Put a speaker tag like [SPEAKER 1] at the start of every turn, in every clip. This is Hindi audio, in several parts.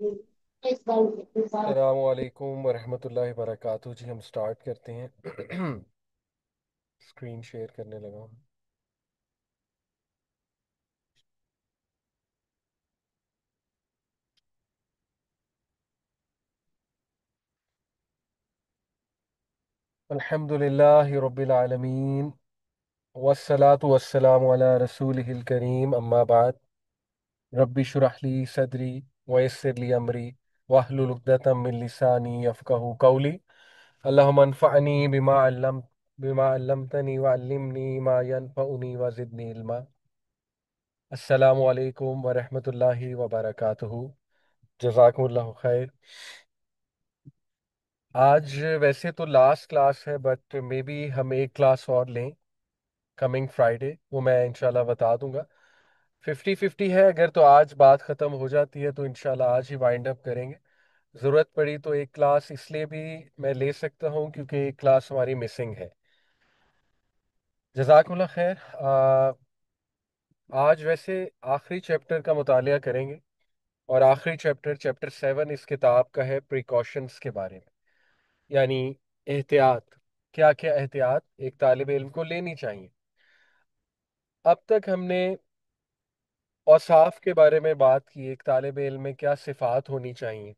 [SPEAKER 1] अस्सलामु अलैकुम वरहमतुल्लाहि वबरकातुहू जी। हम स्टार्ट करते हैं। स्क्रीन शेयर करने लगा हूँ। अल्हम्दुलिल्लाहि रब्बिल आलमीन वस्सलातु वस्सलामु अला रसूलिहिल करीम अम्मा बाद। रब्बि शुरह ली सदरी वयस्सिर ली अमरी वहलुल उक़दतम मिन लिसानी यफ़क़हू क़ौली। अल्लाहुम्मा अन्फ़अनी बिमा अल्लमतनी व अल्लिमनी मा यनफ़अनी व ज़िदनी इल्मा। अस्सलामु अलैकुम वरहमतुल्लाहि वबरकातुहू। जज़ाकुमुल्लाहु खैर। आज वैसे तो लास्ट क्लास है, बट मे बी हम एक क्लास और लें कमिंग फ्राइडे। वो मैं इंशाल्लाह बता दूंगा। 50-50 है। अगर तो आज बात ख़त्म हो जाती है तो इंशाल्लाह आज ही वाइंड अप करेंगे। ज़रूरत पड़ी तो एक क्लास इसलिए भी मैं ले सकता हूँ क्योंकि एक क्लास हमारी मिसिंग है। जज़ाकुमुल्लाह खैर। आज वैसे आखिरी चैप्टर का मुतालिया करेंगे, और आखिरी चैप्टर चैप्टर 7 इस किताब का है प्रिकॉशंस के बारे में, यानी एहतियात। क्या क्या एहतियात एक तालिब इल्म को लेनी चाहिए। अब तक हमने औसाफ के बारे में बात की, एक तालिब इल्म में क्या सिफात होनी चाहिए,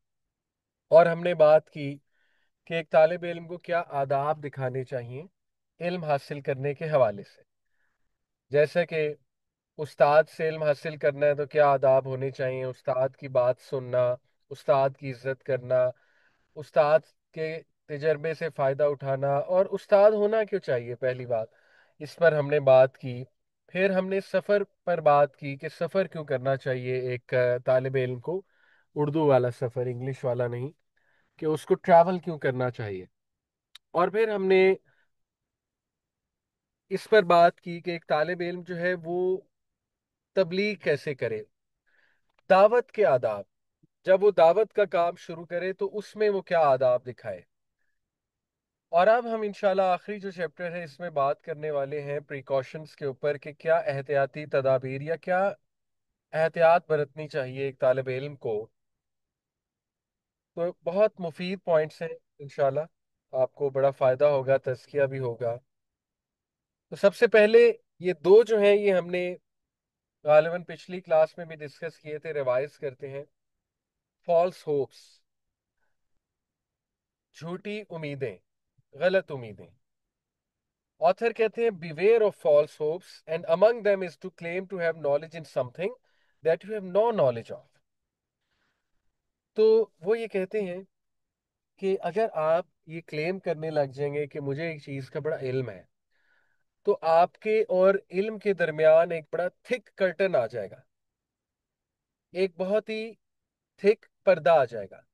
[SPEAKER 1] और हमने बात की कि एक तालिब इल्म को क्या आदाब दिखाने चाहिए इल्म हासिल करने के हवाले से। जैसे कि उस्ताद से इल्म हासिल करना है तो क्या आदाब होने चाहिए, उस्ताद की बात सुनना, उस्ताद की इज्जत करना, उस्ताद के तजर्बे से फ़ायदा उठाना, और उस्ताद होना क्यों चाहिए, पहली बात इस पर हमने बात की। फिर हमने सफ़र पर बात की कि सफ़र क्यों करना चाहिए एक तालिब इल्म को, उर्दू वाला सफ़र, इंग्लिश वाला नहीं, कि उसको ट्रैवल क्यों करना चाहिए। और फिर हमने इस पर बात की कि एक तालिब इल्म जो है वो तबलीग कैसे करे, दावत के आदाब, जब वो दावत का काम शुरू करे तो उसमें वो क्या आदाब दिखाए। और अब हम इंशाल्लाह आखिरी जो चैप्टर है इसमें बात करने वाले हैं प्रिकॉशंस के ऊपर, कि क्या एहतियाती तदाबीर या क्या एहतियात बरतनी चाहिए एक तालिब इल्म को। तो बहुत मुफीद पॉइंट्स हैं, इंशाल्लाह आपको बड़ा फ़ायदा होगा, तज़किया भी होगा। तो सबसे पहले ये दो जो हैं ये हमने गालिबन पिछली क्लास में भी डिस्कस किए थे, रिवाइज करते हैं। फॉल्स होप्स, झूठी उम्मीदें, गलत उम्मीदें। ऑथर कहते हैं beware of false hopes and among them is to claim to have knowledge in something that you have no knowledge of. तो वो ये कहते हैं कि अगर आप ये क्लेम करने लग जाएंगे कि मुझे एक चीज का बड़ा इल्म है, तो आपके और इल्म के दरमियान एक बड़ा थिक कर्टन आ जाएगा, एक बहुत ही थिक पर्दा आ जाएगा,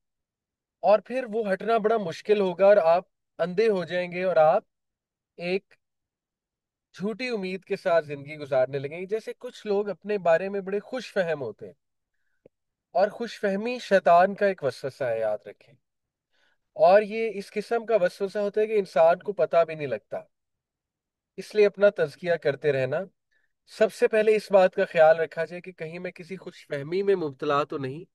[SPEAKER 1] और फिर वो हटना बड़ा मुश्किल होगा, और आप अंधे हो जाएंगे, और आप एक झूठी उम्मीद के साथ जिंदगी गुजारने लगेंगे। जैसे कुछ लोग अपने बारे में बड़े खुश फहम होते हैं, और खुशफहमी शैतान का एक वसवसा है, याद रखें। और ये इस किस्म का वसवसा होता है कि इंसान को पता भी नहीं लगता। इसलिए अपना तज़किया करते रहना। सबसे पहले इस बात का ख्याल रखा जाए कि कहीं मैं किसी खुशफहमी में मुब्तला तो नहीं,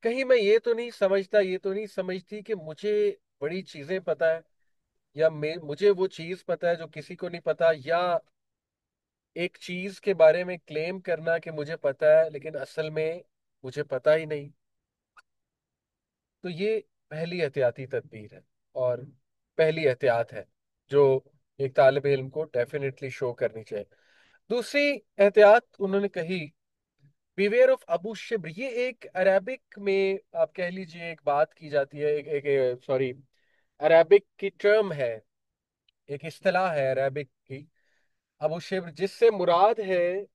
[SPEAKER 1] कहीं मैं ये तो नहीं समझता, ये तो नहीं समझती कि मुझे बड़ी चीजें पता है, या मुझे वो चीज पता है जो किसी को नहीं पता, या एक चीज के बारे में क्लेम करना कि मुझे पता है लेकिन असल में मुझे पता ही नहीं। तो ये पहली एहतियाती तदबीर है, और पहली एहतियात है जो एक तालिब इल्म को डेफिनेटली शो करनी चाहिए। दूसरी एहतियात उन्होंने कही, बिवेयर ऑफ अबू शिब्र। ये एक अरेबिक में आप कह लीजिए एक बात की जाती है, एक सॉरी, अरेबिक की टर्म है, एक इस्तिलाह है अरेबिक की, अबू शिब्र, जिससे मुराद है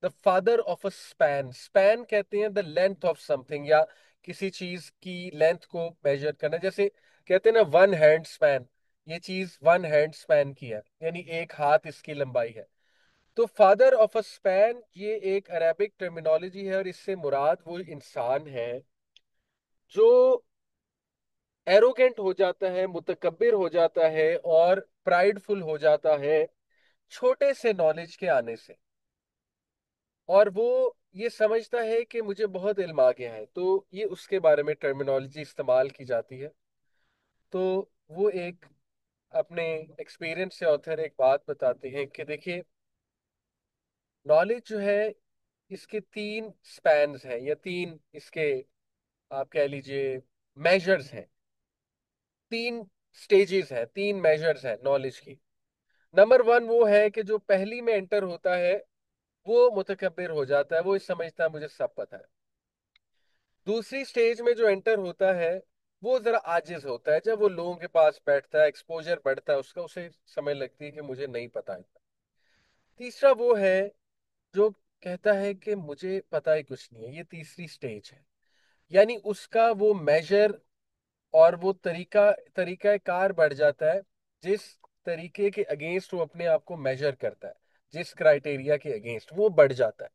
[SPEAKER 1] the father of a span. Span कहते हैं द लेंथ ऑफ समथिंग, या किसी चीज की लेंथ को मेजर करना। जैसे कहते हैं ना वन हैंड स्पैन, ये चीज वन हैंड स्पैन की है, यानी एक हाथ इसकी लंबाई है। तो फादर ऑफ अ स्पैन ये एक अरेबिक टर्मिनोलॉजी है, और इससे मुराद वो इंसान है जो एरोगेंट हो जाता है, मुतकब्बिर हो जाता है, और प्राइडफुल हो जाता है छोटे से नॉलेज के आने से। और वो ये समझता है कि मुझे बहुत इल्म आ गया है, तो ये उसके बारे में टर्मिनोलॉजी इस्तेमाल की जाती है। तो वो एक अपने एक्सपीरियंस से ऑथर एक बात बताते हैं कि देखिए, नॉलेज जो है इसके तीन स्पैन्स हैं, या तीन इसके आप कह लीजिए मेजर्स हैं, तीन स्टेजेस हैं, तीन मेजर्स हैं नॉलेज की। नंबर वन वो है कि जो पहली में एंटर होता है वो मुतकब्बिर हो जाता है, वो इस समझता है मुझे सब पता है। दूसरी स्टेज में जो एंटर होता है वो जरा आजिज होता है, जब वो लोगों के पास बैठता है, एक्सपोजर बढ़ता है उसका, उसे समझ लगती है कि मुझे नहीं पता है। तीसरा वो है जो कहता है कि मुझे पता ही कुछ नहीं है, ये तीसरी स्टेज है। यानी उसका वो मेजर और वो तरीका कार बढ़ जाता है, जिस तरीके के अगेंस्ट वो अपने आप को मेजर करता है, जिस क्राइटेरिया के अगेंस्ट वो बढ़ जाता है।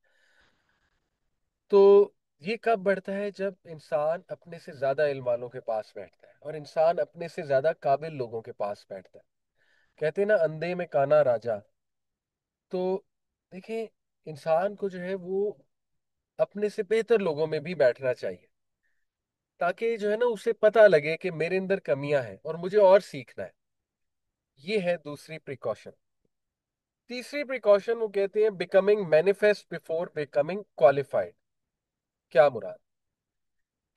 [SPEAKER 1] तो ये कब बढ़ता है? जब इंसान अपने से ज्यादा इल्म वालों के पास बैठता है और इंसान अपने से ज्यादा काबिल लोगों के पास बैठता है। कहते हैं ना, अंधे में काना राजा। तो देखिए, इंसान को जो है वो अपने से बेहतर लोगों में भी बैठना चाहिए, ताकि जो है ना उसे पता लगे कि मेरे अंदर कमियां हैं और मुझे और सीखना है। ये है दूसरी प्रिकॉशन। तीसरी प्रिकॉशन वो कहते हैं becoming manifest before becoming qualified. क्या मुराद?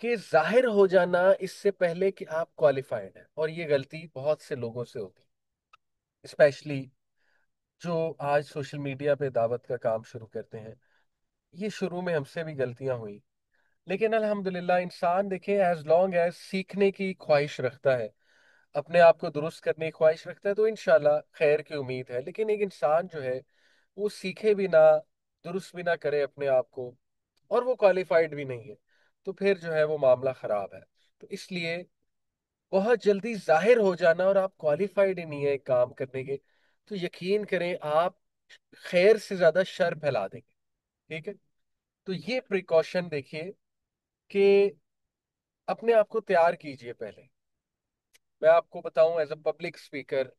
[SPEAKER 1] कि जाहिर हो जाना इससे पहले कि आप क्वालिफाइड हैं। और ये गलती बहुत से लोगों से होती है, स्पेशली जो आज सोशल मीडिया पे दावत का काम शुरू करते हैं। ये शुरू में हमसे भी गलतियां हुई, लेकिन अल्हम्दुलिल्लाह इंसान देखे एज लॉन्ग एज सीखने की ख्वाहिश रखता है, अपने आप को दुरुस्त करने की ख्वाहिश रखता है, तो इंशाल्लाह खैर की उम्मीद है। लेकिन एक इंसान जो है वो सीखे भी ना, दुरुस्त भी ना करे अपने आप को, और वो क्वालिफाइड भी नहीं है, तो फिर जो है वो मामला खराब है। तो इसलिए बहुत जल्दी जाहिर हो जाना, और आप क्वालिफाइड ही नहीं है एक काम करने के, तो यकीन करें आप खैर से ज्यादा शर फैला देंगे। ठीक है? तो ये प्रिकॉशन देखिए कि अपने आप को तैयार कीजिए पहले। मैं आपको बताऊं, एज अ पब्लिक स्पीकर,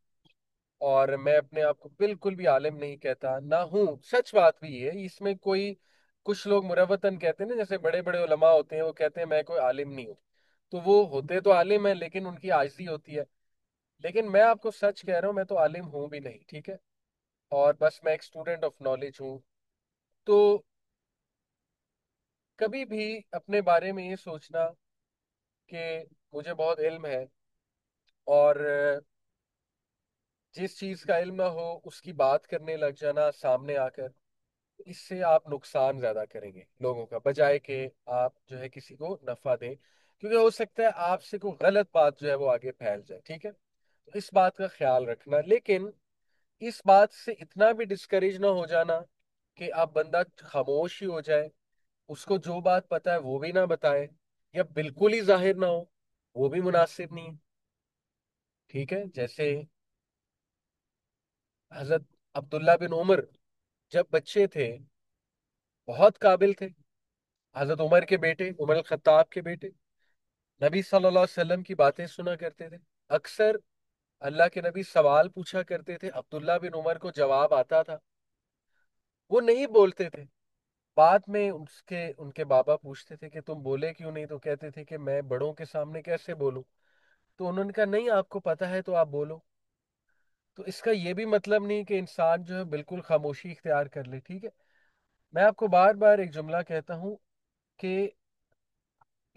[SPEAKER 1] और मैं अपने आप को बिल्कुल भी आलिम नहीं कहता ना हूँ, सच बात भी है इसमें कोई, कुछ लोग मुरवतन कहते हैं ना, जैसे बड़े बड़े उलमा होते हैं वो कहते हैं मैं कोई आलिम नहीं हूँ, तो वो होते तो आलिम है लेकिन उनकी आजिज़ी होती है। लेकिन मैं आपको सच कह रहा हूँ, मैं तो आलिम हूँ भी नहीं, ठीक है, और बस मैं एक स्टूडेंट ऑफ नॉलेज हूँ। तो कभी भी अपने बारे में ये सोचना कि मुझे बहुत इल्म है, और जिस चीज़ का इल्म ना हो उसकी बात करने लग जाना सामने आकर, इससे आप नुकसान ज्यादा करेंगे लोगों का, बजाय कि आप जो है किसी को नफा दें, क्योंकि हो सकता है आपसे कोई गलत बात जो है वो आगे फैल जाए। ठीक है? तो इस बात का ख्याल रखना, लेकिन इस बात से इतना भी डिस्करेज ना हो जाना कि आप बंदा खामोश ही हो जाए, उसको जो बात पता है वो भी ना बताए, या बिल्कुल ही जाहिर ना हो, वो भी मुनासिब नहीं है। ठीक है? जैसे हजरत अब्दुल्ला बिन उमर जब बच्चे थे, बहुत काबिल थे, हजरत उमर के बेटे, उमर अल खत्ताब के बेटे, नबी सल्लल्लाहु अलैहि वसल्लम की बातें सुना करते थे। अक्सर अल्लाह के नबी सवाल पूछा करते थे, अब्दुल्ला बिन उमर को जवाब आता था, वो नहीं बोलते थे। बाद में उसके उनके बाबा पूछते थे कि तुम बोले क्यों नहीं, तो कहते थे कि मैं बड़ों के सामने कैसे बोलूं। तो उन्होंने कहा नहीं, आपको पता है तो आप बोलो। तो इसका ये भी मतलब नहीं कि इंसान जो है बिल्कुल खामोशी इख्तियार कर ले। ठीक है? मैं आपको बार बार एक जुमला कहता हूँ कि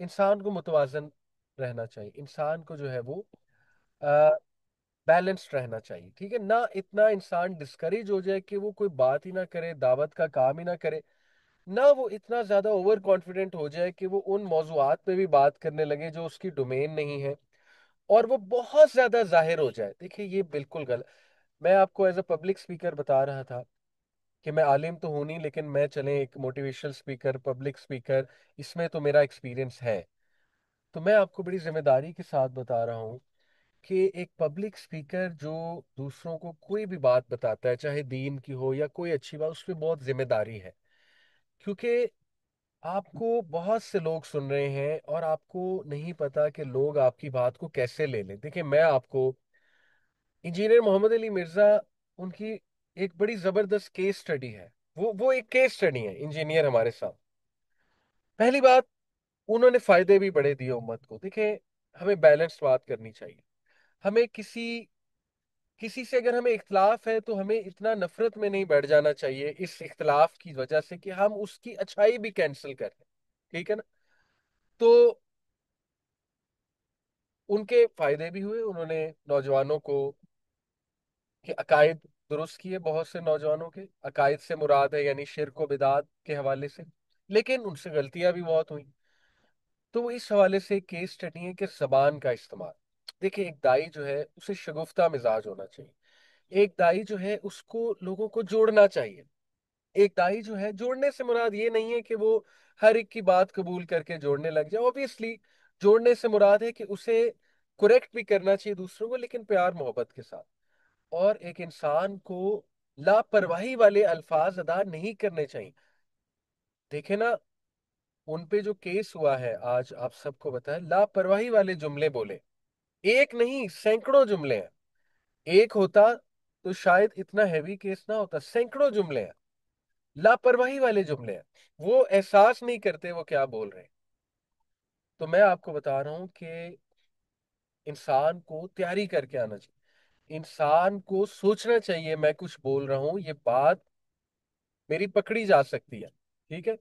[SPEAKER 1] इंसान को मुतवाजन रहना चाहिए, इंसान को जो है वो बैलेंस्ड रहना चाहिए। ठीक है ना? इतना इंसान डिस्करेज हो जाए कि वो कोई बात ही ना करे, दावत का काम ही ना करे, ना वो इतना ज्यादा ओवर कॉन्फिडेंट हो जाए कि वो उन मौजुआत पे भी बात करने लगे जो उसकी डोमेन नहीं है, और वो बहुत ज्यादा जाहिर हो जाए। देखिए, ये बिल्कुल गलत। मैं आपको एज अ पब्लिक स्पीकर बता रहा था कि मैं आलिम तो हूं नहीं, लेकिन मैं चले एक मोटिवेशनल स्पीकर, पब्लिक स्पीकर, इसमें तो मेरा एक्सपीरियंस है। तो मैं आपको बड़ी जिम्मेदारी के साथ बता रहा हूँ कि एक पब्लिक स्पीकर जो दूसरों को कोई भी बात बताता है, चाहे दीन की हो या कोई अच्छी बात, उस पर बहुत जिम्मेदारी है। क्योंकि आपको बहुत से लोग सुन रहे हैं और आपको नहीं पता कि लोग आपकी बात को कैसे ले लें। देखिए, मैं आपको इंजीनियर मोहम्मद अली मिर्जा, उनकी एक बड़ी जबरदस्त केस स्टडी है। वो एक केस स्टडी है, इंजीनियर हमारे साथ। पहली बात, उन्होंने फायदे भी बड़े दिए उम्मत को। देखिए, हमें बैलेंस्ड बात करनी चाहिए। हमें किसी किसी से अगर हमें इख्तलाफ है तो हमें इतना नफरत में नहीं बैठ जाना चाहिए इस इख्तलाफ की वजह से कि हम उसकी अच्छाई भी कैंसिल कर दें। ठीक है ना? तो उनके फायदे भी हुए, उन्होंने नौजवानों को के अकायद दुरुस्त किए, बहुत से नौजवानों के अकायद से मुराद है यानी शिर्क व बिदात के हवाले से। लेकिन उनसे गलतियां भी बहुत हुई। तो वो इस हवाले से केस स्टडी है कि जबान का इस्तेमाल। देखिए, एक दाई जो है उसे शगुफ्ता मिजाज होना चाहिए। एक दाई जो है उसको लोगों को जोड़ना चाहिए। एक दाई जो है, जोड़ने से मुराद ये नहीं है कि वो हर एक की बात कबूल करके जोड़ने लग जाए, ऑब्वियसली। जोड़ने से मुराद है कि उसे करेक्ट भी करना चाहिए दूसरों को, लेकिन प्यार मोहब्बत के साथ। और एक इंसान को लापरवाही वाले अल्फाज अदा नहीं करने चाहिए। देखे ना, उन पे जो केस हुआ है आज, आप सबको बताया, लापरवाही वाले जुमले बोले। एक नहीं, सैकड़ों जुमले हैं। एक होता तो शायद इतना हैवी केस ना होता, सैकड़ों जुमले हैं। लापरवाही वाले जुमले हैं। वो एहसास नहीं करते वो क्या बोल रहे हैं। तो मैं आपको बता रहा हूं कि इंसान को तैयारी करके आना चाहिए। इंसान को सोचना चाहिए, मैं कुछ बोल रहा हूं, ये बात मेरी पकड़ी जा सकती है। ठीक है?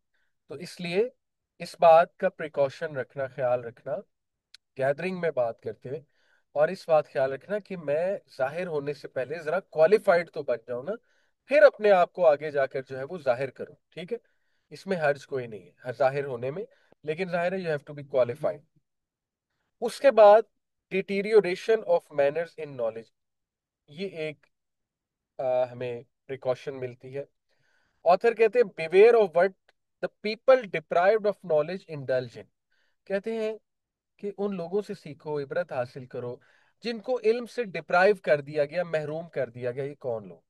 [SPEAKER 1] तो इसलिए इस बात का प्रिकॉशन रखना, ख्याल रखना गैदरिंग में बात करते हुए। और इस बात ख्याल रखना कि मैं जाहिर होने से पहले जरा क्वालिफाइड तो बन जाऊं ना, फिर अपने आप को आगे जाकर जो है वो जाहिर करूं। ठीक है? इसमें हर्ज कोई नहीं है हर जाहिर होने में, लेकिन जाहिर है you have to be qualified. उसके बाद deterioration of manners in knowledge, ये एक हमें प्रिकॉशन मिलती है। ऑथर कहते हैं beware of what the people deprived of knowledge indulge in. कहते हैं कि उन लोगों से सीखो, इबरत हासिल करो जिनको इल्म से डिप्राइव कर दिया गया, महरूम कर दिया गया। ये कौन लोग?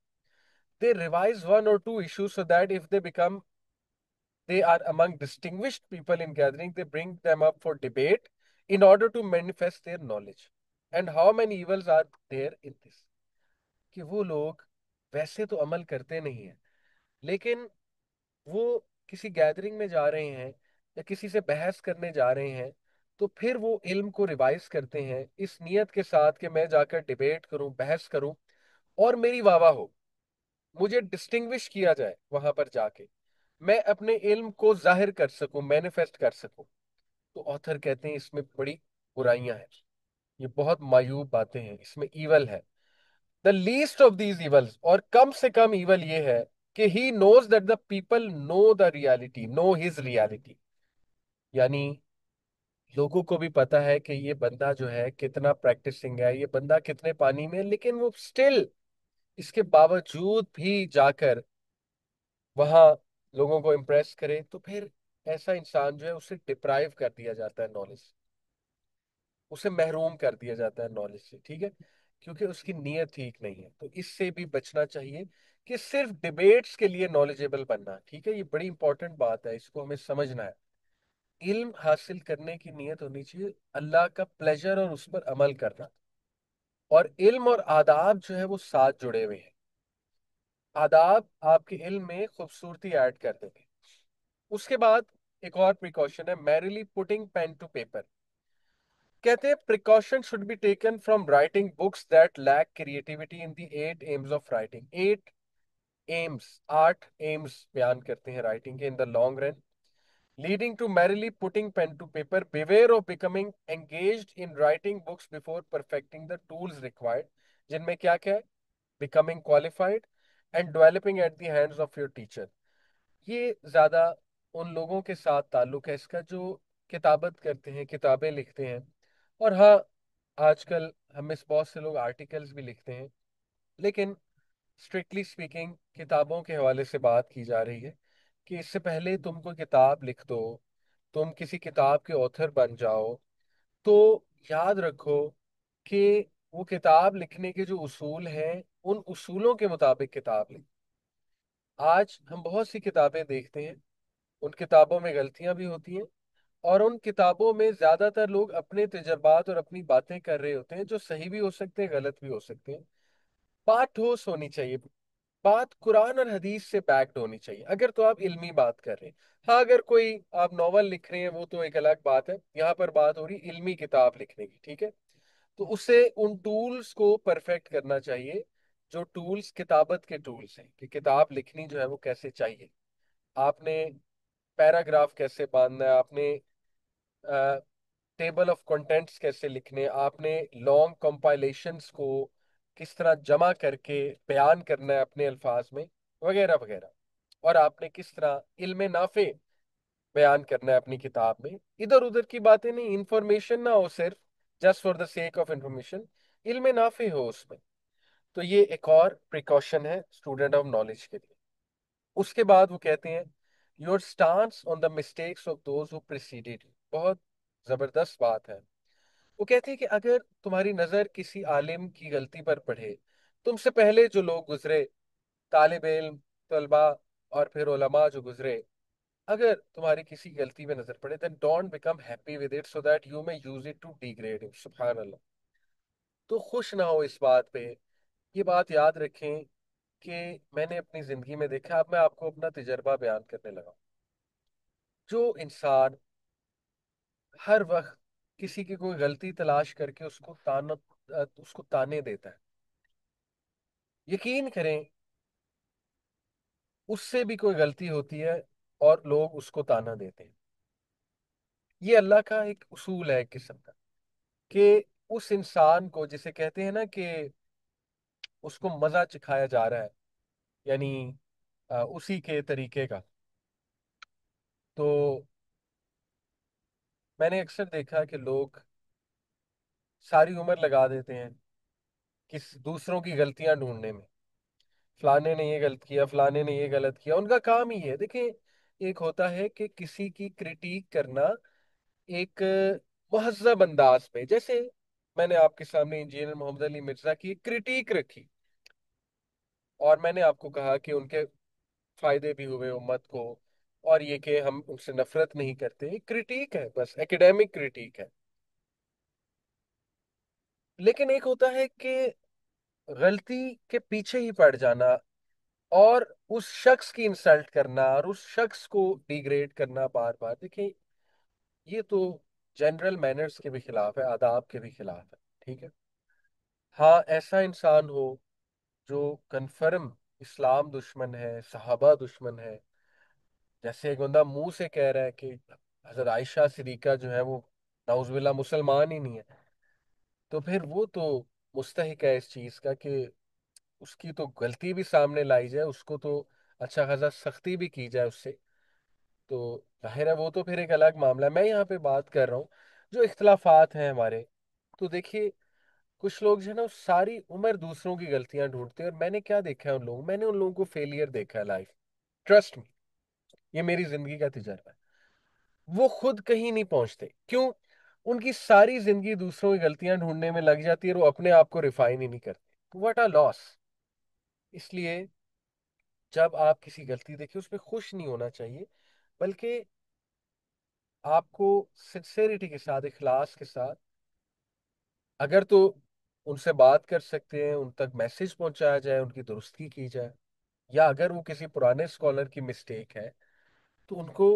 [SPEAKER 1] दे रिवाइज वन और two issues so that if they become they are among distinguished people in gathering, they bring them up for debate in order to manifest their knowledge. And how many evils are there in this? कि वो लोग वैसे तो अमल करते नहीं हैं, लेकिन वो किसी गैदरिंग में जा रहे हैं या किसी से बहस करने जा रहे हैं, तो फिर वो इल्म को रिवाइज करते हैं इस नियत के साथ कि मैं जाकर डिबेट करूं, बहस करूं, और मेरी वाह हो, मुझे डिस्टिंग्विश किया जाए वहां पर जाके, मैं अपने इल्म को जाहिर कर सकूं, मैनिफेस्ट कर सकूं। तो ऑथर कहते हैं इसमें बड़ी बुराइयां हैं, ये बहुत मायूब बातें हैं, इसमें ईवल है। The least of these evils, और कम से कम ईवल ये है कि he knows that the people know the reality, know his reality. यानी लोगों को भी पता है कि ये बंदा जो है कितना प्रैक्टिसिंग है, ये बंदा कितने पानी में है, लेकिन वो स्टिल इसके बावजूद भी जाकर वहां लोगों को इम्प्रेस करे। तो फिर ऐसा इंसान जो है उसे डिप्राइव कर दिया जाता है नॉलेज, उसे महरूम कर दिया जाता है नॉलेज से। ठीक है? क्योंकि उसकी नीयत ठीक नहीं है। तो इससे भी बचना चाहिए कि सिर्फ डिबेट्स के लिए नॉलेजेबल बनना। ठीक है? ये बड़ी इंपॉर्टेंट बात है, इसको हमें समझना है। इल्म हासिल करने की नीयत होनी चाहिए अल्लाह का प्लेजर और उस पर अमल करना। और इल्म और आदाब जो है वो साथ जुड़े हुए हैं। आदाब आपके इल्म में खूबसूरती ऐड कर देंगे। उसके बाद एक और प्रिकॉशन है, merrily putting pen to paper. कहते हैं precaution should be taken from writing books that lack creativity in the 8 aims of writing. 8 aims, 8 aims बयान करते हैं राइटिंग के in the long run, leading to merrily putting pen to paper. Beware of becoming engaged in writing books before perfecting the tools required, जिनमें क्या क्या है? Becoming qualified and developing at the hands of your teacher. ये ज्यादा उन लोगों के साथ ताल्लुक है इसका जो किताबत करते हैं, किताबें लिखते हैं। और हाँ, आजकल हमें बहुत से लोग आर्टिकल्स भी लिखते हैं, लेकिन स्ट्रिक्टली स्पीकिंग किताबों के हवाले से बात की जा रही है कि इससे पहले तुम कोई किताब लिख दो, तुम किसी किताब के ऑथर बन जाओ, तो याद रखो कि वो किताब लिखने के जो उसूल हैं, उन उसूलों के मुताबिक किताब लिख। आज हम बहुत सी किताबें देखते हैं, उन किताबों में गलतियां भी होती हैं, और उन किताबों में ज्यादातर लोग अपने तजर्बात और अपनी बातें कर रहे होते हैं जो सही भी हो सकते हैं, गलत भी हो सकते हैं। बात ठोस होनी चाहिए। बात कुरान और हदीस से बैक्ड होनी चाहिए, अगर तो आप इल्मी बात कर रहे हैं। हाँ, अगर कोई आप नॉवल लिख रहे हैं वो तो एक अलग बात है, यहाँ पर बात हो रही इल्मी किताब लिखने की, ठीक है। तो उससे उन टूल्स को परफेक्ट करना चाहिए, जो टूल्स किताबत के टूल्स हैं, कि किताब लिखनी जो है वो कैसे चाहिए। आपने पैराग्राफ कैसे बांधना है, आपने टेबल ऑफ कंटेंट्स कैसे लिखने, आपने लॉन्ग कंपाइलेशंस को किस तरह जमा करके बयान करना है अपने अल्फाज में, वगैरह वगैरह। और आपने किस तरह इल्म नाफे बयान करना है अपनी किताब में, इधर उधर की बातें नहीं, इंफॉर्मेशन ना हो सिर्फ just for the sake of information, इल्म नाफे हो उसमें। तो ये एक और प्रिकॉशन है स्टूडेंट ऑफ नॉलेज के लिए। उसके बाद वो कहते हैं your stance on the mistakes of those who preceded you. बहुत जबरदस्त बात है। वो कहते हैं कि अगर तुम्हारी नजर किसी आलिम की गलती पर पड़े, तुमसे पहले जो लोग गुजरे, तालिब इल्म, तलबा, और फिर उलमा जो गुजरे, अगर तुम्हारी किसी गलती में नजर पड़े, then don't become happy with it so that you may use it to degrade it. सुभान अल्लाह। तो खुश ना हो इस बात पे। ये बात याद रखें कि मैंने अपनी जिंदगी में देखा, अब मैं आपको अपना तजर्बा बयान करने लगा। जो इंसान हर वक्त किसी की कोई गलती तलाश करके उसको ताने देता है, यकीन करें उससे भी कोई गलती होती है और लोग उसको ताना देते हैं। ये अल्लाह का एक उसूल है एक किस्म का, कि उस इंसान को जिसे कहते हैं ना कि उसको मजा चखाया जा रहा है, यानी उसी के तरीके का। तो मैंने अक्सर देखा कि लोग सारी उम्र लगा देते हैं किस दूसरों की गलतियां ढूंढने में। फलाने ने ये गलत किया, फलाने ने ये गलत किया, उनका काम ही है। देखिए, एक होता है कि किसी की क्रिटिक करना एक महजब अंदाज में, जैसे मैंने आपके सामने इंजीनियर मोहम्मद अली मिर्जा की क्रिटिक रखी, और मैंने आपको कहा कि उनके फायदे भी हुए उम्मत को, और ये कि हम उनसे नफरत नहीं करते, क्रिटिक है, बस एकेडमिक क्रिटिक है। लेकिन एक होता है कि गलती के पीछे ही पड़ जाना, और उस शख्स की इंसल्ट करना, और उस शख्स को डिग्रेड करना बार बार। देखिए, ये तो जनरल मैनर्स के भी खिलाफ है, आदाब के भी खिलाफ है, ठीक है। हाँ, ऐसा इंसान हो जो कन्फर्म इस्लाम दुश्मन है, सहाबा दुश्मन है, जैसे एक बंदा मुंह से कह रहा है कि हजरत आयशा सिद्दीका जो है वो नाउजुबिल्लाह मुसलमान ही नहीं है, तो फिर वो तो मुस्तहिक है इस चीज का कि उसकी तो गलती भी सामने लाई जाए, उसको तो अच्छा खासा सख्ती भी की जाए उससे। तो जाहिर है वो तो फिर एक अलग मामला है। मैं यहाँ पे बात कर रहा हूँ जो इख्तलाफात हैं हमारे। तो देखिए, कुछ लोग जो है ना वो सारी उम्र दूसरों की गलतियां ढूंढते हैं, और मैंने क्या देखा है मैंने उन लोगों को फेलियर देखा है लाइफ। ट्रस्ट मी, ये मेरी जिंदगी का तजर्बा है। वो खुद कहीं नहीं पहुंचते, क्यों? उनकी सारी जिंदगी दूसरों की गलतियां ढूंढने में लग जाती है, और वो अपने आप को रिफाइन ही नहीं करते। What a loss. इसलिए जब आप किसी गलती देखिए उसमें खुश नहीं होना चाहिए, बल्कि आपको सिंसेरिटी के साथ, इखलास के साथ, अगर तो उनसे बात कर सकते हैं, उन तक मैसेज पहुंचाया जाए, उनकी दुरुस्ती की जाए, या अगर वो किसी पुराने स्कॉलर की मिस्टेक है तो उनको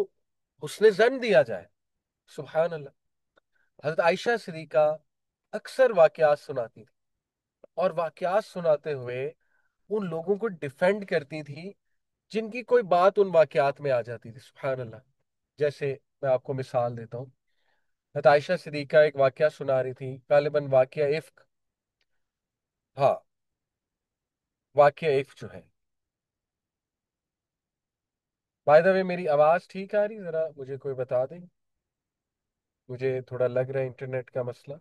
[SPEAKER 1] हुस्ने जन दिया जाए। सुभान अल्लाह। हजरत आयशा सिद्दीका अक्सर वाकयात सुनाती थी, और वाकयात सुनाते हुए उन लोगों को डिफेंड करती थी जिनकी कोई बात उन वाकयात में आ जाती थी। सुभान अल्लाह। जैसे मैं आपको मिसाल देता हूँ, हजरत आयशा सिद्दीका एक वाकया सुना रही थी, गालिबन वाकया इफ्क। हाँ, वाकया इफ्क जो है। बाय द वे, मेरी आवाज ठीक आ रही? जरा मुझे कोई बता दें, मुझे थोड़ा लग रहा है इंटरनेट का मसला।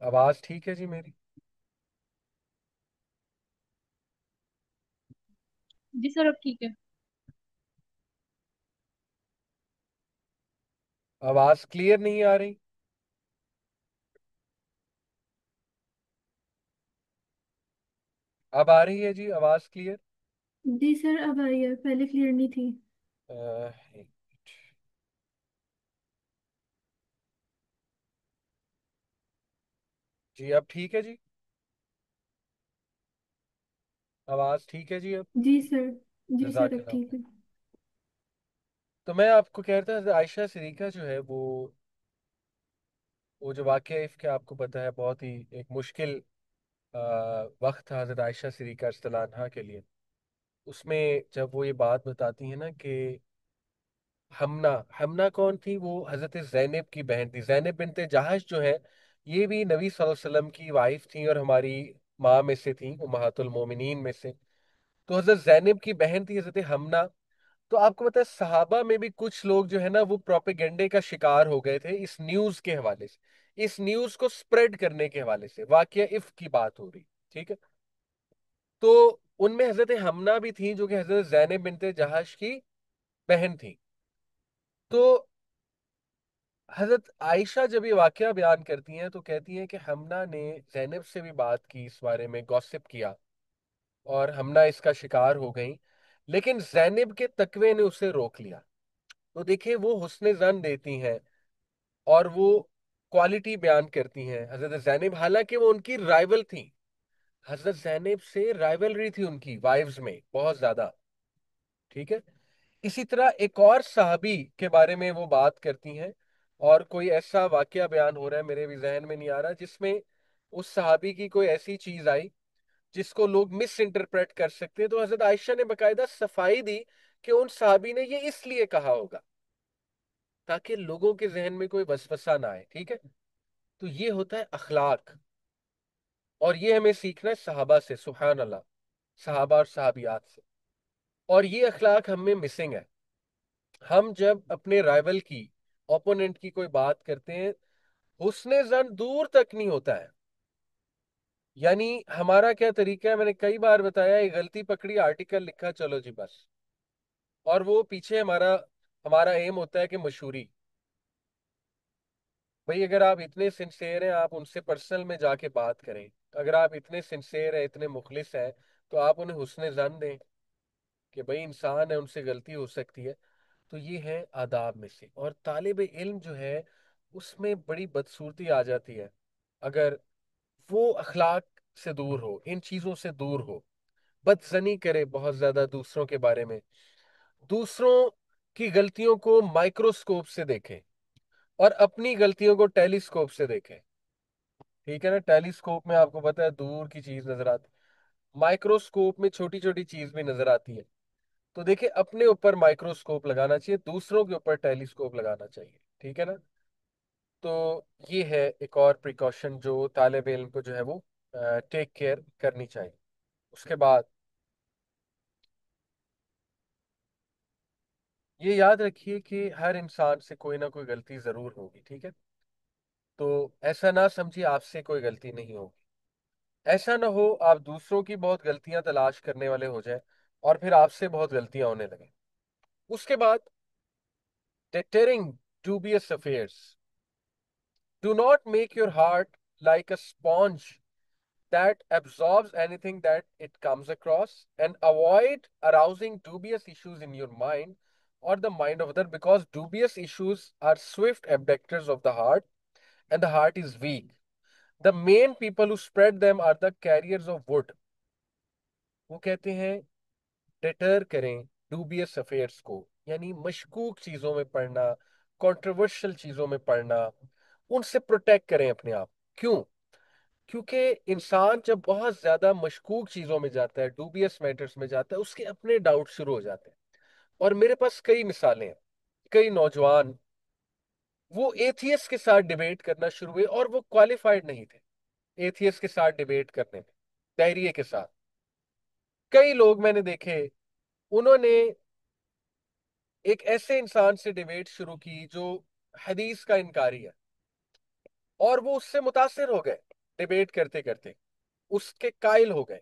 [SPEAKER 1] आवाज ठीक है जी मेरी?
[SPEAKER 2] जी सर, अब ठीक है।
[SPEAKER 1] आवाज क्लियर नहीं आ रही? अब आ रही है जी आवाज क्लियर?
[SPEAKER 2] जी सर, अब आई है, पहले क्लियर नहीं थी।
[SPEAKER 1] एक मिनट। जी अब ठीक है जी। आवाज ठीक है जी अब।
[SPEAKER 2] जी सर। जी सर अब
[SPEAKER 1] जजाकल्लाह
[SPEAKER 2] ठीक
[SPEAKER 1] खैर।
[SPEAKER 2] है।
[SPEAKER 1] तो मैं आपको कह रहा था हज़रत आयशा सिद्दीक़ा जो है वो जो वाक़या इसका आपको पता है, बहुत ही एक मुश्किल आ, वक्त था हज़रत आयशा सिद्दीक़ा रज़ियल्लाहु अन्हा के लिए। उसमें जब वो ये बात बताती है ना कि हमना, हमना कौन थी? वो हज़रत ज़ैनब की बहन थी। ज़ैनब बिनते जहाश जो है, ये भी नबी सल्लल्लाहु अलैहि वसल्लम की वाइफ थी और हमारी माँ में से थी, उम्महातुल मोमिनीन में से। तो हज़रत ज़ैनब की बहन थी हज़रत हमना। तो आपको पता है सहाबा में भी कुछ लोग जो है ना वो प्रोपेगेंडे का शिकार हो गए थे इस न्यूज के हवाले से, इस न्यूज को स्प्रेड करने के हवाले से। वाकया इफ की बात हो रही, ठीक है। तो उनमें हजरत हमना भी थी जो कि हजरत जैनब बिनते जहाश की बहन थी। तो हजरत आयशा जब ये वाकया बयान करती हैं तो कहती हैं कि हमना ने जैनब से भी बात की, इस बारे में गॉसिप किया और हमना इसका शिकार हो गई, लेकिन जैनब के तकवे ने उसे रोक लिया। तो देखिए वो हुस्न जन देती हैं और वो क्वालिटी बयान करती हैं हजरत जैनब, हालांकि वो उनकी राइवल थी। हजरत जैनब से राइवलरी थी उनकी वाइव्स में बहुत ज्यादा, ठीक है। इसी तरह एक और साहबी के बारे में वो बात करती हैं, और कोई ऐसा वाकया बयान हो रहा है, मेरे भी जहन में नहीं आ रहा, जिसमें उस साहबी की कोई ऐसी चीज आई जिसको लोग मिस इंटरप्रेट कर सकते हैं। तो हजरत आयशा ने बकायदा सफाई दी कि उन साहबी ने ये इसलिए कहा होगा ताकि लोगों के जहन में कोई वसवसा ना आए, ठीक है। तो ये होता है अखलाक, और ये हमें सीखना है सहाबा से, सुभान अल्लाह, सहाबा और सहाबियात से। और ये अखलाक हम में मिसिंग है। हम जब अपने राइवल की, ओपोनेंट की कोई बात करते हैं, हुस्ने जन दूर तक नहीं होता है। यानी हमारा क्या तरीका है, मैंने कई बार बताया, ये गलती पकड़ी, आर्टिकल लिखा, चलो जी बस। और वो पीछे हमारा हमारा एम होता है कि मशहूरी। भाई अगर आप इतने सिंसेयर हैं, आप उनसे पर्सनल में जाके बात करें। अगर आप इतने सिंसेयर हैं, इतने मुखलिस हैं, तो आप उन्हें हुस्न जन दें कि भाई इंसान है, उनसे गलती हो सकती है। तो ये है आदाब में से। और तालिब इल्म जो है उसमें बड़ी बदसूरती आ जाती है अगर वो अखलाक से दूर हो, इन चीजों से दूर हो, बदजनी करे बहुत ज्यादा दूसरों के बारे में, दूसरों की गलतियों को माइक्रोस्कोप से देखे और अपनी गलतियों को टेलीस्कोप से देखे। ठीक है ना, टेलीस्कोप में आपको पता है दूर की चीज नजर आती, माइक्रोस्कोप में छोटी छोटी चीज भी नजर आती है। तो देखिए अपने ऊपर माइक्रोस्कोप लगाना चाहिए, दूसरों के ऊपर टेलीस्कोप लगाना चाहिए, ठीक है ना। तो ये है एक और प्रिकॉशन जो तालिब इल्म को जो है वो टेक केयर करनी चाहिए। उसके बाद ये याद रखिए कि हर इंसान से कोई ना कोई गलती जरूर होगी, ठीक है। तो ऐसा ना समझिए आपसे कोई गलती नहीं होगी। ऐसा ना हो आप दूसरों की बहुत गलतियां तलाश करने वाले हो जाए और फिर आपसे बहुत गलतियां होने लगे। उसके बाद deterring dubious affairs. Do not make your heart like a sponge that absorbs anything that it comes across, and avoid arousing dubious issues in your mind or the mind of other, because dubious issues are swift abductors of the heart and the heart is weak. The main people who spread them are the carriers of wood. वो कहते हैं डिटर करें डूबियस अफेयर्स को, यानी मशकूक चीजों में पढ़ना, कंट्रोवर्शियल चीजों में पढ़ना, उनसे प्रोटेक्ट करें अपने आप। क्यों? क्योंकि इंसान जब बहुत ज्यादा मशकूक चीजों में जाता है, डूबियस मैटर्स में जाता है, उसके अपने डाउट शुरू हो जाते हैं। और मेरे पास कई मिसालें हैं, कई नौजवान वो एथियस के साथ डिबेट करना शुरू हुए और वो क्वालिफाइड नहीं थे एथियस के साथ डिबेट करने में, धैर्य के साथ। कई लोग मैंने देखे, उन्होंने एक ऐसे इंसान से डिबेट शुरू की जो हदीस का इनकारी है, और वो उससे मुतासिर हो गए डिबेट करते करते, उसके कायल हो गए।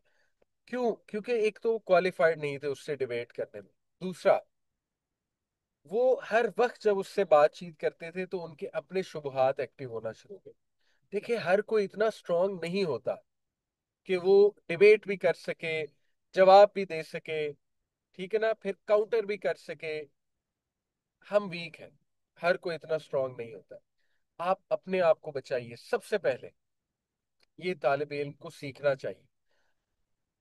[SPEAKER 1] क्यों? क्योंकि एक तो क्वालिफाइड नहीं थे उससे डिबेट करने में, दूसरा वो हर वक्त जब उससे बातचीत करते थे तो उनके अपने शुबहात एक्टिव होना शुरू हो गए। देखिए हर कोई इतना स्ट्रांग नहीं होता कि वो डिबेट भी कर सके, जवाब भी दे सके, ठीक है ना, फिर काउंटर भी कर सके। हम वीक हैं, हर कोई इतना स्ट्रांग नहीं होता। आप अपने आप को बचाइए सबसे पहले। ये तालिब इल्म को सीखना चाहिए।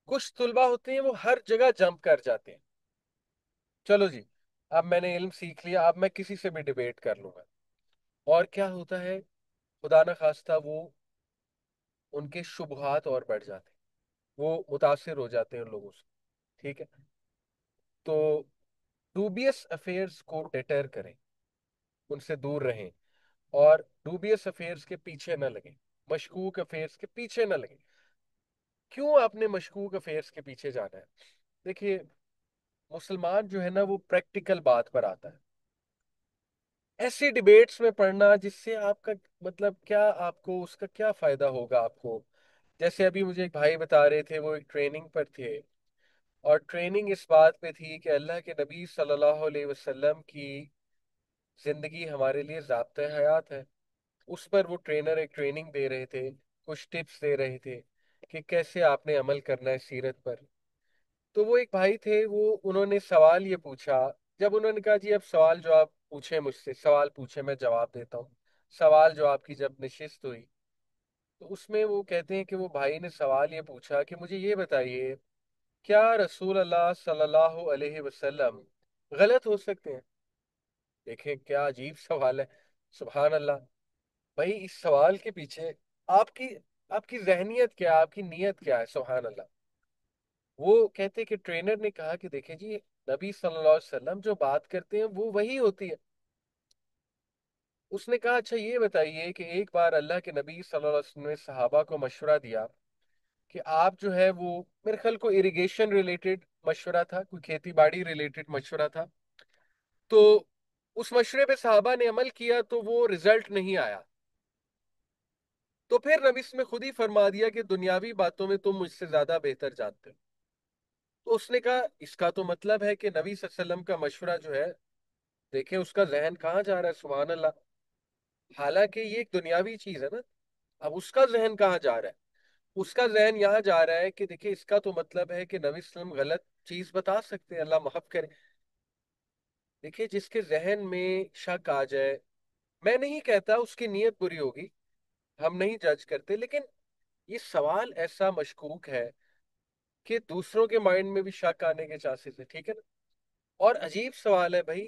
[SPEAKER 1] कुछ तुलबा होते हैं वो हर जगह जंप कर जाते हैं। चलो जी, अब मैंने इल्म सीख लिया, अब मैं किसी से भी डिबेट कर लूंगा। और क्या होता है, खुदा न खास्ता वो उनके शुबहात और बढ़ जाते हैं, वो मुतासिर हो जाते हैं उन लोगों से। ठीक है, तो डूबियस अफेयर्स को डिटर करें, उनसे दूर रहें, और डूबियस अफेयर्स के पीछे न लगे, मशकूक अफेयर्स के पीछे न लगे। क्यों आपने मशकूक अफेयर्स के पीछे जाना है? देखिए, मुसलमान जो है ना वो प्रैक्टिकल बात पर आता है। ऐसे डिबेट्स में पढ़ना जिससे आपका मतलब क्या, आपको उसका क्या फायदा होगा आपको? जैसे अभी मुझे एक भाई बता रहे थे, वो एक ट्रेनिंग पर थे, और ट्रेनिंग इस बात पे थी कि अल्लाह के नबी सल्लल्लाहु अलैहि वसल्लम की जिंदगी हमारे लिए ज़ाब्ता हयात है। उस पर वो ट्रेनर एक ट्रेनिंग दे रहे थे, कुछ टिप्स दे रहे थे कि कैसे आपने अमल करना है सीरत पर। तो वो एक भाई थे, वो उन्होंने सवाल ये पूछा। जब उन्होंने कहा जी अब सवाल जवाब पूछे मुझसे, सवाल पूछे मैं जवाब देता हूँ, सवाल जवाब की जब नशिस्त हुई, तो उसमें वो कहते हैं कि वो भाई ने सवाल ये पूछा कि मुझे ये बताइए, क्या रसूल अल्लाह सल्लल्लाहु अलैहि वसल्लम गलत हो सकते हैं? देखें क्या अजीब सवाल है। सुभान अल्लाह। भाई इस सवाल के पीछे आपकी आपकी जहनियत क्या, आपकी नीयत क्या है? सुभान अल्लाह। वो कहते कि ट्रेनर ने कहा कि देखें जी, नबी सल्लल्लाहु अलैहि वसल्लम जो बात करते हैं वो वही होती है। उसने कहा अच्छा ये बताइए कि एक बार अल्लाह के नबी सल्लल्लाहु अलैहि वसल्लम ने सहाबा को मशवरा दिया कि आप जो है वो, मेरे ख्याल को इरिगेशन रिलेटेड मशवरा था, कोई खेती बाड़ी रिलेटेड मशवरा था, तो उस मशवरे पे सहाबा ने अमल किया तो वो रिजल्ट नहीं आया। तो फिर नबी ने खुद ही फरमा दिया कि दुनियावी बातों में तुम मुझसे ज्यादा बेहतर जानते हो। तो उसने कहा इसका तो मतलब है कि नबी सल्लल्लाहु अलैहि वसल्लम का मशवरा जो है, देखें उसका जहन कहाँ जा रहा है। सुभान अल्लाह। हालांकि ये एक दुनियावी चीज है ना, अब उसका जहन कहाँ जा रहा है? उसका जहन यहाँ जा रहा है कि देखिए इसका तो मतलब है कि नबी सल्लम गलत चीज बता सकते हैं, अल्लाह माफ करे। देखिए जिसके जहन में शक आ जाए, मैं नहीं कहता उसकी नीयत बुरी होगी, हम नहीं जज करते, लेकिन ये सवाल ऐसा मशकूक है कि दूसरों के माइंड में भी शक आने के चांसेस है। ठीक है ना? और अजीब सवाल है भाई।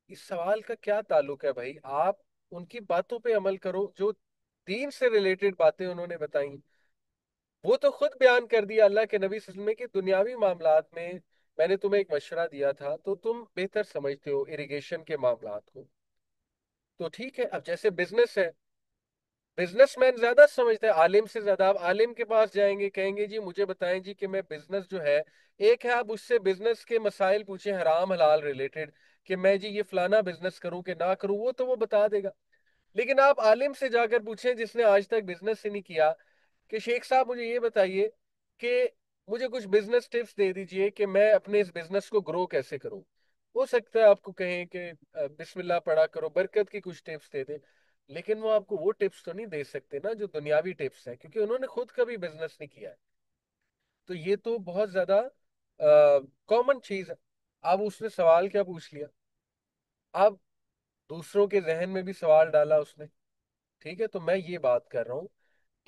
[SPEAKER 1] इस सवाल का क्या ताल्लुक है भाई? आप उनकी बातों पे अमल करो जो दीन से रिलेटेड बातें उन्होंने बताई। वो तो खुद बयान कर दिया अल्लाह के नबी सल्लल्लाहु अलैहि वसल्लम ने कि दुनियावी मामलात में मैंने तुम्हें एक मशवरा दिया था तो तुम बेहतर समझते हो इरिगेशन के मामलात को। तो ठीक है, अब जैसे बिजनेस है, बिजनेसमैन ज्यादा समझते हैं आलिम से ज्यादा। आप आलिम के पास जाएंगे, कहेंगे जी मुझे बताएं जी कि मैं बिजनेस जो है, एक है आप उससे बिजनेस के मसाइल पूछें हराम हलाल रिलेटेड, कि मैं जी ये फलाना बिजनेस करूं कि ना करूं, वो तो वो बता देगा। लेकिन आप आलिम से जाकर पूछें जिसने आज तक बिजनेस ही नहीं किया, कि शेख साहब मुझे ये बताइए कि मुझे कुछ बिजनेस टिप्स दे दीजिए कि मैं अपने इस बिजनेस को ग्रो कैसे करूं। हो सकता है आपको कहें कि बिस्मिल्लाह पढ़ा करो, बरकत की कुछ टिप्स दे दे। लेकिन वो आपको वो टिप्स तो नहीं दे सकते ना जो दुनियावी टिप्स हैं, क्योंकि उन्होंने खुद कभी बिजनेस नहीं किया है। तो ये तो बहुत ज्यादा कॉमन चीज है। अब उसने सवाल क्या पूछ लिया, अब दूसरों के जहन में भी सवाल डाला उसने। ठीक है, तो मैं ये बात कर रहा हूँ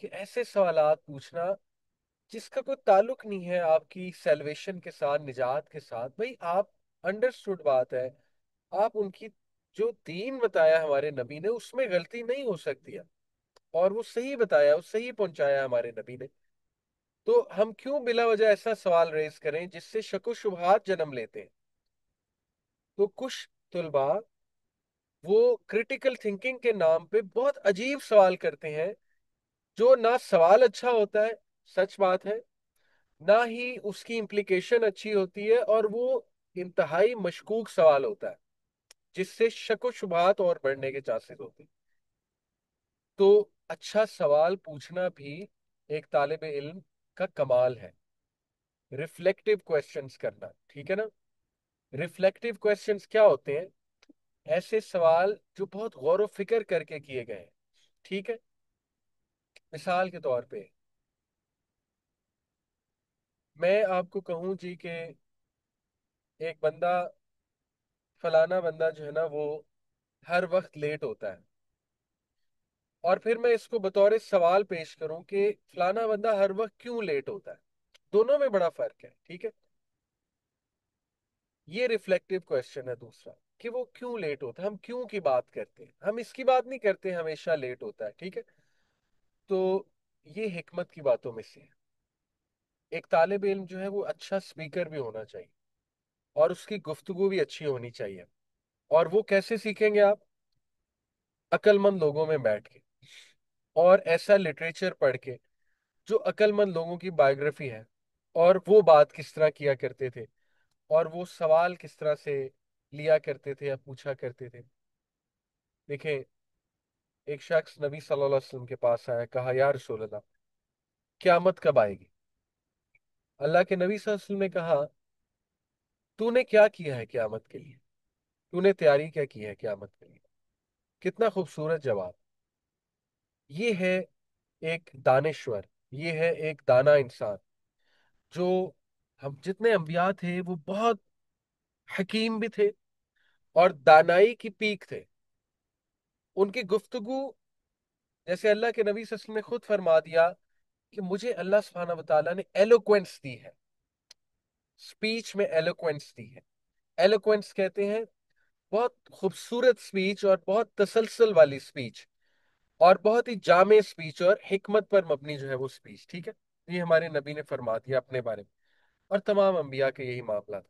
[SPEAKER 1] कि ऐसे सवालात पूछना जिसका कोई ताल्लुक नहीं है आपकी सेल्वेशन के साथ, निजात के साथ, भाई आप अंडरस्टूड बात है, आप उनकी जो दीन बताया हमारे नबी ने उसमें गलती नहीं हो सकती है, और वो सही बताया, वो सही पहुंचाया हमारे नबी ने। तो हम क्यों बिला वजह ऐसा सवाल रेज करें जिससे शक शुबहात जन्म लेते हैं? तो कुछ तुलबा वो क्रिटिकल थिंकिंग के नाम पे बहुत अजीब सवाल करते हैं, जो ना सवाल अच्छा होता है, सच बात है, ना ही उसकी इम्प्लीकेशन अच्छी होती है, और वो इंतहाई मशकूक सवाल होता है जिससे शक शुबहात और बढ़ने के चांसेस होते हैं। तो अच्छा सवाल पूछना भी एक तालिब इल्म का कमाल है। रिफ्लेक्टिव क्वेश्चंस करना, ठीक है ना? रिफ्लेक्टिव क्वेश्चंस क्या होते हैं? ऐसे सवाल जो बहुत गौर व फिक्र करके किए गए हैं। ठीक है, मिसाल के तौर पे मैं आपको कहूं जी कि एक बंदा, फलाना बंदा जो है ना वो हर वक्त लेट होता है। और फिर मैं इसको बतौर सवाल पेश करूं कि फलाना बंदा हर वक्त क्यों लेट होता है। दोनों में बड़ा फर्क है, ठीक है। ये रिफ्लेक्टिव क्वेश्चन है दूसरा, कि वो क्यों लेट होता है। हम क्यों की बात करते हैं, हम इसकी बात नहीं करते हमेशा लेट होता है, ठीक है। तो ये हिकमत की बातों में से है। एक तालिब इल्म जो है वो अच्छा स्पीकर भी होना चाहिए, और उसकी गुफ्तगू भी अच्छी होनी चाहिए। और वो कैसे सीखेंगे आप? अक्लमंद लोगों में बैठ के, और ऐसा लिटरेचर पढ़ के जो अक्लमंद लोगों की बायोग्राफी है, और वो बात किस तरह किया करते थे, और वो सवाल किस तरह से लिया करते थे या पूछा करते थे। देखें, एक शख्स नबी सल्लल्लाहु अलैहि वसल्लम के पास आया, कहा या रसूल अल्लाह, क़यामत कब आएगी? अल्लाह के नबी सल्लल्लाहु अलैहि वसल्लम ने कहा, तूने क्या किया है क़यामत के लिए? तूने तैयारी क्या की है क़यामत के लिए? कितना खूबसूरत जवाब। ये है एक दानिश्वर, ये है एक दाना इंसान। जो हम जितने अंबिया थे वो बहुत हकीम भी थे, और दानाई की पीक थे। उनकी गुफ्तगू, जैसे अल्लाह के नबी सल्लल्लाहु अलैहि वसल्लम ने खुद फरमा दिया कि मुझे अल्लाह सुब्हानहू व तआला ने एलोक्वेंस दी है, स्पीच में एलोक्वेंस दी है। एलोक्वेंस कहते हैं बहुत खूबसूरत स्पीच, और बहुत तसलसल वाली स्पीच, और बहुत ही जामे स्पीच, और हिकमत पर मबनी जो है वो स्पीच, ठीक है। ये हमारे नबी ने फरमा दिया अपने बारे में, और तमाम अंबिया का यही मामला था।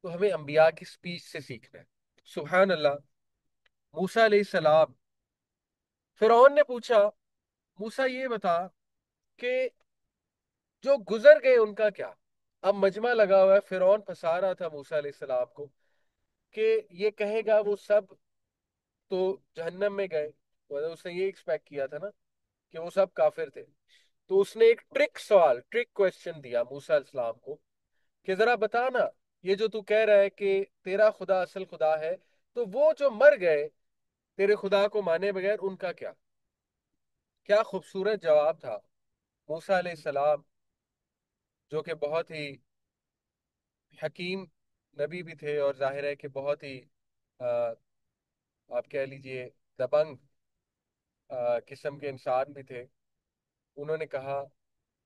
[SPEAKER 1] तो हमें अंबिया की स्पीच से सीखना है। सुभान अल्लाह। मूसा अलैहिस्सलाम, फिरौन ने पूछा, मूसा ये बता कि जो गुजर गए उनका क्या? अब मजमा लगा हुआ है, फिरौन फंसा रहा था मूसा अलैहिस्सलाम को, कि ये कहेगा वो सब तो जहन्नम में गए, मतलब उसने ये एक्सपेक्ट किया था ना कि वो सब काफिर थे। तो उसने एक ट्रिक सवाल, ट्रिक क्वेश्चन दिया मूसा अलैहिस्सलाम को, कि जरा बता ना, ये जो तू कह रहा है कि तेरा खुदा असल खुदा है, तो वो जो मर गए तेरे खुदा को माने बगैर, उनका क्या? क्या खूबसूरत जवाब था। मूसा अलैहिस्सलाम, जो कि बहुत ही हकीम नबी भी थे, और जाहिर है कि बहुत ही आ, आप कह लीजिए दबंग किस्म के इंसान भी थे। उन्होंने कहा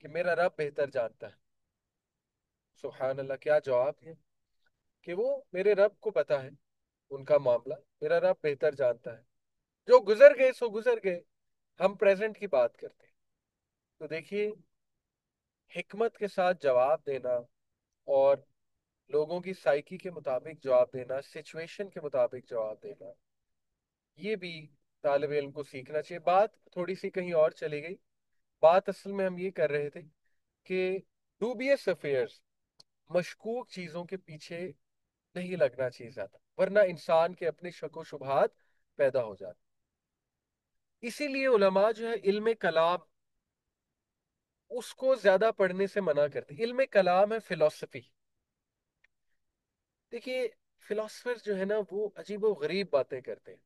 [SPEAKER 1] कि मेरा रब बेहतर जानता है। सुभान अल्लाह, क्या जवाब दिया, कि वो मेरे रब को पता है उनका मामला, मेरा रब बेहतर जानता है। जो गुजर गए सो गुजर गए, हम प्रेजेंट की बात करते हैं। तो देखिए, हिकमत के साथ जवाब देना, और लोगों की साइकी के मुताबिक जवाब देना, सिचुएशन के मुताबिक जवाब देना, ये भी तालिब इल्म को सीखना चाहिए। बात थोड़ी सी कहीं और चली गई। बात असल में हम ये कर रहे थे कि डूबियस अफेयर्स, मशकूक चीजों के पीछे नहीं लगना चाहिए ज्यादा, वरना इंसान के अपने शक शुबहात पैदा हो जाते। इसीलिए उलमा जो है इल्म कलाम, उसको ज्यादा पढ़ने से मना करते। इल्म कलाम है फिलॉसफी। देखिए, फिलोसफर जो है ना वो अजीबो गरीब बातें करते हैं,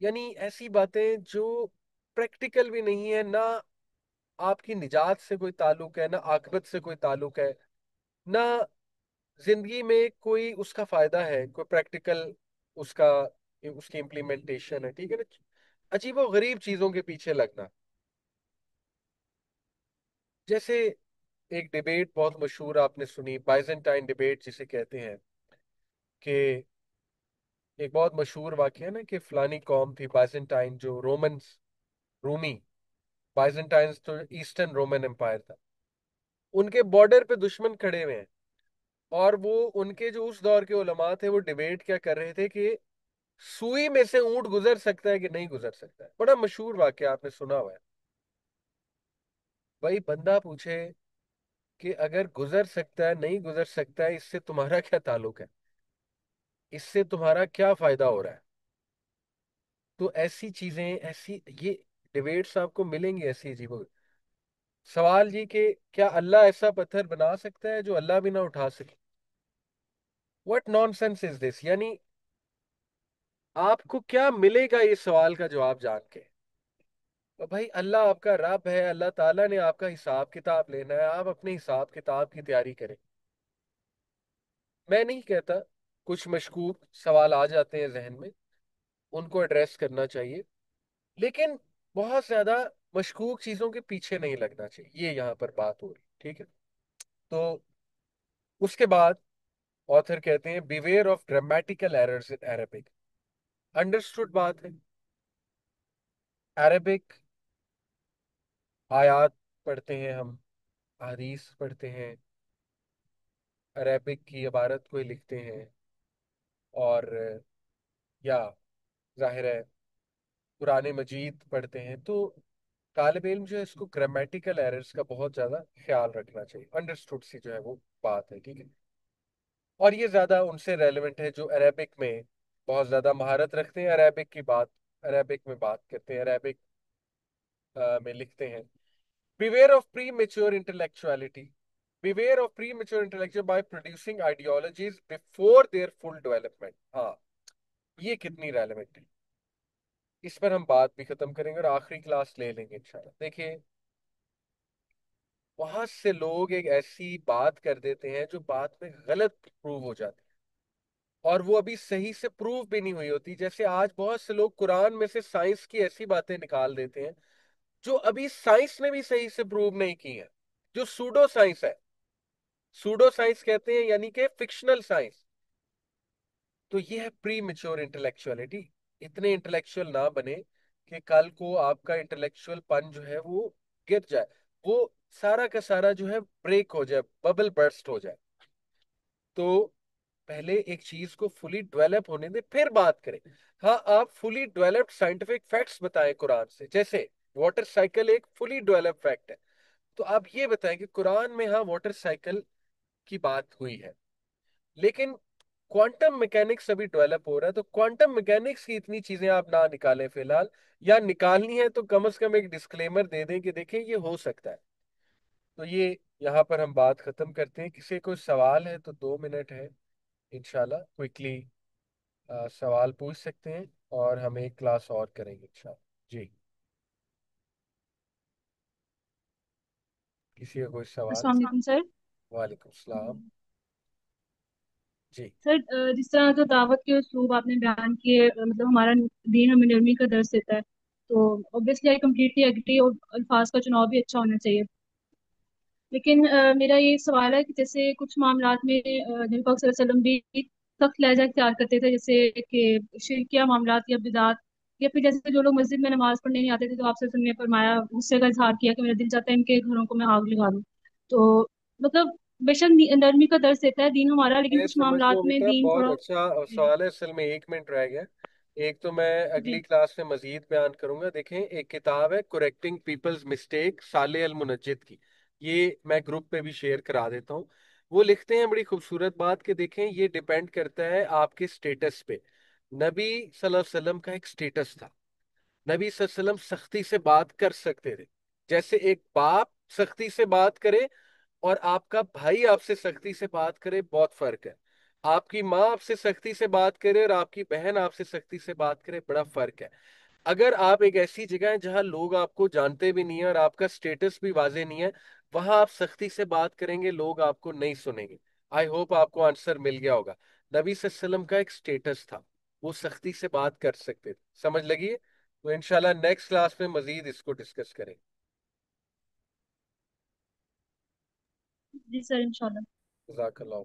[SPEAKER 1] यानी ऐसी बातें जो प्रैक्टिकल भी नहीं है ना, आपकी निजात से कोई ताल्लुक है ना, आखिरत से कोई ताल्लुक है ना, जिंदगी में कोई उसका फायदा है, कोई प्रैक्टिकल उसका उसकी इम्प्लीमेंटेशन है, ठीक है ना। अजीबो गरीब चीजों के पीछे लगना। जैसे एक डिबेट बहुत मशहूर आपने सुनी, बाइजेंटाइन डिबेट जिसे कहते हैं, कि एक बहुत मशहूर वाकया है ना, कि फलानी कौम थी बाइजेंटाइन, जो रोमन्स, रूमी, बाइजेंटाइंस तो ईस्टर्न रोमन एम्पायर था, उनके बॉर्डर पे दुश्मन खड़े हुए हैं। और वो उनके जो उस दौर के उलमा थे वो डिबेट क्या कर रहे थे, कि सुई में से ऊंट गुजर सकता है कि नहीं गुजर सकता है। बड़ा मशहूर वाकया, आपने सुना हुआ है। भाई बंदा पूछे कि अगर गुजर सकता है नहीं गुजर सकता है, इससे तुम्हारा क्या ताल्लुक है, इससे तुम्हारा क्या फायदा हो रहा है? तो ऐसी चीजें, ऐसी ये डिबेट्स आपको मिलेंगी ऐसी अजीब। सवाल ये कि क्या अल्लाह ऐसा पत्थर बना सकता है जो अल्लाह भी ना उठा सके? व्हाट नॉनसेंस इज दिस, यानी आपको क्या मिलेगा ये सवाल का जवाब जान के? तो भाई अल्लाह आपका रब है, अल्लाह ताला ने आपका हिसाब किताब लेना है, आप अपने हिसाब किताब की तैयारी करें। मैं नहीं कहता, कुछ मशकूक सवाल आ जाते हैं जहन में, उनको एड्रेस करना चाहिए। लेकिन बहुत ज्यादा मशकूक चीजों के पीछे नहीं लगना चाहिए, ये यहाँ पर बात हो रही, ठीक है। तो उसके बाद ऑथर कहते हैं beware of grammatical errors in Arabic. Understood बात है। अरेबिक आयात पढ़ते हैं हम, हदीस पढ़ते हैं, अरेबिक की इबारत को ही लिखते हैं, और या जाहिर है कुरान मजीद पढ़ते हैं। तो तालिब इल्म जो है इसको ग्रामेटिकल एरर्स का बहुत ज्यादा ख्याल रखना चाहिए। अंडरस्टूड सी जो है वो बात है, ठीक है। और ये ज्यादा उनसे रेलेवेंट है जो अरेबिक में बहुत ज्यादा महारत रखते हैं, अरेबिक की बात, अरेबिक में बात करते हैं, अरेबिक में लिखते हैं। Beware of pre mature intellectuality. Beware of pre mature intellectual by producing ideologies before there full development. हाँ, ये कितनी रेलेवेंट है, इस पर हम बात भी खत्म करेंगे और आखिरी क्लास ले लेंगे इंशाल्लाह। देखिए, बहुत से लोग एक ऐसी बात कर देते हैं जो बात में गलत प्रूव हो जाती है, और वो अभी सही से प्रूव भी नहीं हुई होती। जैसे आज बहुत से लोग कुरान में से साइंस की ऐसी बातें निकाल देते हैं जो अभी साइंस ने भी सही से प्रूव नहीं की है, जो सूडो साइंस है। सूडो साइंस कहते हैं यानी कि फिक्शनल साइंस। तो ये है प्री मेच्योर इंटेलेक्चुअलिटी। इतने इंटेलेक्चुअल ना बने कि कल को आपका इंटेलेक्चुअल पन जो है वो गिर जाए, वो सारा का सारा जो है ब्रेक हो जाए, बबल बर्स्ट हो जाए। तो पहले एक चीज को फुली डेवलप होने दे, फिर बात करें। हाँ, आप फुली डेवलप्ड साइंटिफिक फैक्ट्स बताएं कुरान से। जैसे वाटर साइकिल एक फुली डेवलप्ड फैक्ट है, तो आप ये बताएं कि कुरान में हाँ वाटर साइकिल की बात हुई है, लेकिन क्वांटम मैकेनिक्स अभी डेवलप हो रहा है, तो क्वांटम मैकेनिक्स की इतनी चीजें आप ना निकालें फिलहाल, या निकालनी है तो कम से कम एक डिस्क्लेमर दे दें कि देखें ये हो सकता है। तो ये यहाँ पर हम बात खत्म करते हैं। किसी कोई सवाल है तो 2 मिनट है, इंशाल्लाह क्विकली सवाल पूछ सकते हैं, और हम एक क्लास और करेंगे इंशाल्लाह। जी, किसी का कोई सवाल?
[SPEAKER 2] अस्सलाम वालेकुम सर।
[SPEAKER 1] वालेकुम सलाम। जी।
[SPEAKER 2] सर, जिस तरह जो दावत के उसूल आपने बयान किए, मतलब हमारा दीन हमें नरमी का दर्स देता है, तो ऑब्वियसली आई कम्प्लीटली एग्री, और अल्फाज का चुनाव भी अच्छा होना चाहिए। लेकिन मेरा ये सवाल है कि जैसे कुछ मामलात में नबी पाक सल्लल्लाहु अलैहि वसल्लम भी सख्त लहजा इख्तियार करते थे, जैसे कि शिरकिया मामलात या बिदात, या फिर जैसे जो लोग मस्जिद में नमाज पढ़ने नहीं आते थे, तो आपसे ने फरमाया, गुस्से का इजहार किया कि मेरा दिल चाहता है इनके घरों को मैं आग लगा दूं। तो मतलब बेशक नरमी का दर्स देता है दीन हमारा, लेकिन
[SPEAKER 1] मैं
[SPEAKER 2] कुछ
[SPEAKER 1] समझ गया
[SPEAKER 2] मामलात में
[SPEAKER 1] बेटा,
[SPEAKER 2] दीन
[SPEAKER 1] बहुत
[SPEAKER 2] थोड़ा।
[SPEAKER 1] अच्छा
[SPEAKER 2] जी।
[SPEAKER 1] सवाल है। असल में 1 मिनट रह गया। एक तो मैं अगली
[SPEAKER 2] जी।
[SPEAKER 1] क्लास में मजीद बयान करूंगा। देखें, एक किताब है करेक्टिंग पीपल्स मिस्टेक, साले अल मुनज्जिद की, ये मैं ग्रुप पे भी शेयर करा देता हूँ। वो लिखते हैं बड़ी खूबसूरत बात कि देखें, ये डिपेंड करता है आपके स्टेटस पे। नबी सल्लल्लाहु अलैहि वसल्लम का एक स्टेटस था। नबी सल्लल्लाहु अलैहि वसल्लम सख्ती से बात कर सकते थे, जैसे एक बाप सख्ती से बात करे और आपका भाई आपसे सख्ती से बात करे, बहुत फर्क है। आपकी माँ आपसे सख्ती से बात करे और आपकी बहन आपसे सख्ती से बात करे, बड़ा फर्क है। अगर आप एक ऐसी जगह है जहां लोग आपको जानते भी नहीं है और आपका स्टेटस भी वाजे नहीं है, वहां आप सख्ती से बात करेंगे, लोग आपको नहीं सुनेंगे। आई होप आपको आंसर मिल गया होगा। नबी सल्लल्लाहु अलैहि वसल्लम का एक स्टेटस था, वो सख्ती से बात कर सकते थे। समझ लगी है? तो इंशाल्लाह नेक्स्ट क्लास में मजीद इसको डिस्कस करें।
[SPEAKER 2] जी सर, इंशाल्लाह।
[SPEAKER 1] जज़ाकल्लाह।